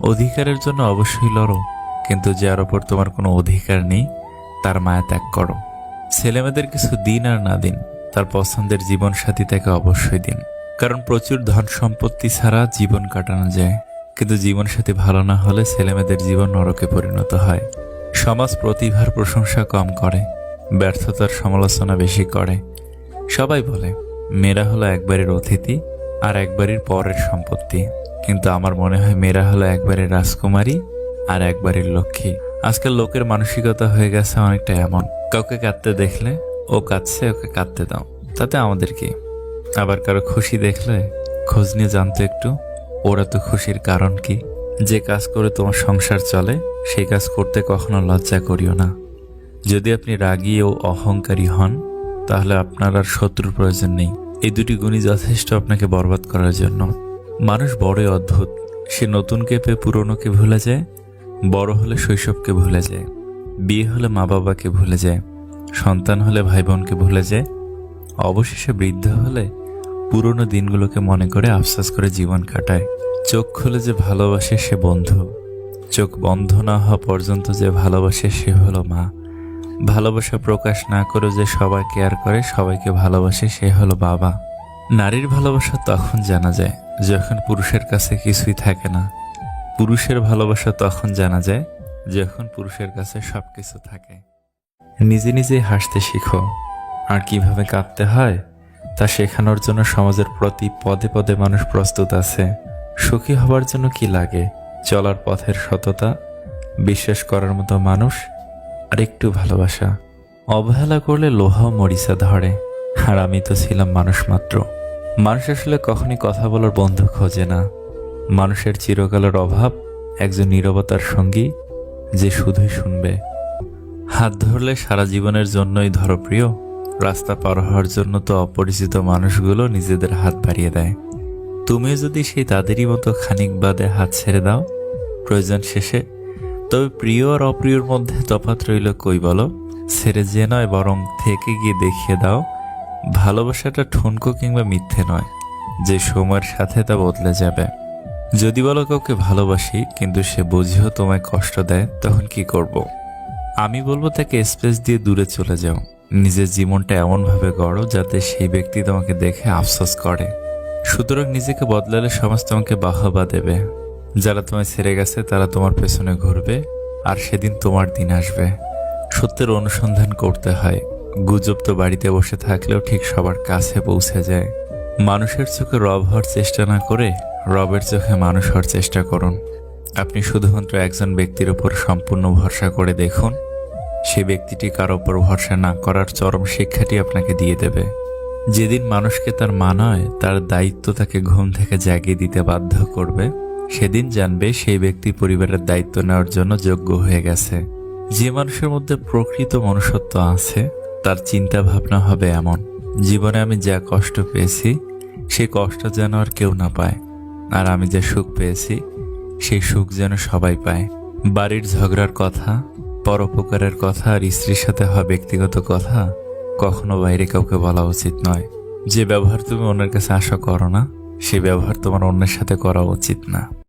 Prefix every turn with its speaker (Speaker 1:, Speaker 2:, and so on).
Speaker 1: অধিকারের জন্য অবশ্যই লড়ো, কিন্তু যার ওপর তোমার কোনো অধিকার নেই তার মায়া ত্যাগ করো। ছেলেমেয়েদের কিছু দিন আর না দিন, তার পছন্দের জীবনসাথী তাকে অবশ্যই দিন। কারণ প্রচুর ধন সম্পত্তি ছাড়া জীবন কাটানো যায়, কিন্তু জীবনসাথী ভালো না হলে ছেলেমেয়েদের জীবন নরকে পরিণত হয়। সমাজ প্রতিভার প্রশংসা কম করে, ব্যর্থতার সমালোচনা বেশি করে। সবাই বলে মেয়েরা হলো একবারের অতিথি আর একবারের পরের সম্পত্তি, কিন্তু আমার মনে হয় মেয়েরা হলো একবারের রাজকুমারী আর একবারের লক্ষ্মী। আজকাল লোকের মানসিকতা হয়ে গেছে অনেকটা এমন, কাউকে কাঁদতে দেখলে ও কাঁদছে, ওকে কাঁদতে দাও, তাতে আমাদের কি। আবার কারো খুশি দেখলে খোঁজ নিয়ে জানতো একটু, ওরা তো খুশির কারণ কি। যে কাজ করে তোমার সংসার চলে সেই কাজ করতে কখনো লজ্জা করিও না। যদি আপনি রাগী ও অহংকারী হন তাহলে আপনার আর শত্রুর প্রয়োজন নেই। এই দুটি গুণই যথেষ্ট আপনাকে বরবাদ করার জন্য। মানুষ বড়ই অদ্ভুত, সে নতুনকে পেয়ে পুরনোকে ভুলে যায়, বড় হলে শৈশবকে ভুলে যায়, বিয়ে হলে মা বাবাকে ভুলে যায়, সন্তান হলে ভাই বোনকে ভুলে যায়, অবশেষে বৃদ্ধ হলে পুরনো দিনগুলোকে মনে করে আফসোস করে জীবন কাটায়। চোখ খুলে যে ভালোবাসে সে বন্ধু, চোখ বন্ধ না হওয়া পর্যন্ত যে ভালোবাসে সে হলো মা। ভালোবাসা প্রকাশ না করে যে সবাই কেয়ার করে, সবাইকে ভালোবাসে সে হলো বাবা। নারীর ভালোবাসা তখন জানা যায় যখন পুরুষের কাছে কিছুই থাকে না। পুরুষের ভালোবাসা তখন জানা যায় যখন পুরুষের কাছে সবকিছু থাকে। নিজে নিজেই হাসতে শিখো, আর কিভাবে কাঁদতে হয় তা শেখানোর জন্য সমাজের প্রতি পদে পদে মানুষ প্রস্তুত আছে। সুখী হবার জন্য কি লাগে? চলার পথের সততা, বিশ্বাস করার মতো মানুষ, আর একটু ভালোবাসা। অবহেলা করলে লোহাও মরিচা ধরে। আর আমি তো ছিলাম মানুষ মাত্র। মানুষ আসলে কখনই কথা বলার বন্ধু খোঁজে না। মানুষের চিরকালের অভাব একজন নীরবতার সঙ্গী, যে শুধুই শুনবে। হাত ধরলে সারা জীবনের জন্যই ধরো প্রিয়, রাস্তা পার হওয়ার জন্য তো অপরিচিত মানুষগুলো নিজেদের হাত বাড়িয়ে দেয়। তুমিও যদি সেই তাদেরই মতো খানিক বাদে হাত ছেড়ে দাও প্রয়োজন শেষে, তবে প্রিয় আর অপ্রিয়র মধ্যে তফাৎ রইল কই বলো? ছেড়ে যে নয়, বরং থেকে গিয়ে দেখিয়ে দাও ভালোবাসাটা ঠুনকো কিংবা মিথ্যে নয়, যে সময়ের সাথে তা বদলে যাবে। যদি বলো কাউকে ভালোবাসি কিন্তু সে বুঝেও তোমায় কষ্ট দেয়, তখন কি করব? আমি বলবো তাকে স্পেস দিয়ে দূরে চলে যাও। নিজের জীবনটা এমনভাবে গড়ো যাতে সেই ব্যক্তি তোমাকে দেখে আফসোস করে। সুতরাং নিজেকে বদলালে সমাজ তোমাকে বাহবা দেবে। যারা তোমায় ছেড়ে গেছে তারা তোমার পেছনে ঘুরবে, আর সেদিন তোমার দিন আসবে। সত্যের অনুসন্ধান করতে হয়। গুজব তো বাড়িতে বসে থাকলেও ঠিক সবার কাছে পৌঁছে যায়। মানুষের চোখে রব হওয়ার চেষ্টা না করে রবের চোখে মানুষ হওয়ার চেষ্টা করুন। আপনি শুধুমাত্র একজন ব্যক্তির উপর সম্পূর্ণ ভরসা করে দেখুন, সে ব্যক্তিটি কারো উপর ভরসা না করার চরম শিক্ষাটি আপনাকে দিয়ে দেবে। যেদিন মানুষকে তার মা নয়, তার দায়িত্ব তাকে ঘুম থেকে জাগিয়ে দিতে বাধ্য করবে, সেদিন জানবে সেই ব্যক্তি পরিবারের দায়িত্ব নেওয়ার জন্য যোগ্য হয়ে গেছে। যে মানুষের মধ্যে প্রকৃত মনুষ্যত্ব আছে তার চিন্তা ভাবনা হবে এমন, জীবনে আমি যা কষ্ট পেয়েছি সেই কষ্ট যেন আর কেউ না পায়, আর আমি যে সুখ পেয়েছি সেই সুখ যেন সবাই পায়। বাড়ির ঝগড়ার কথা, পরোপকারের কথা আর স্ত্রীর সাথে হওয়া ব্যক্তিগত কথা কখনো বাইরে কাউকে বলা উচিত নয়। যে ব্যবহার তুমি অন্যের কাছে আশা করো না, সে ব্যবহার তোমার অন্যের সাথে করা উচিত না।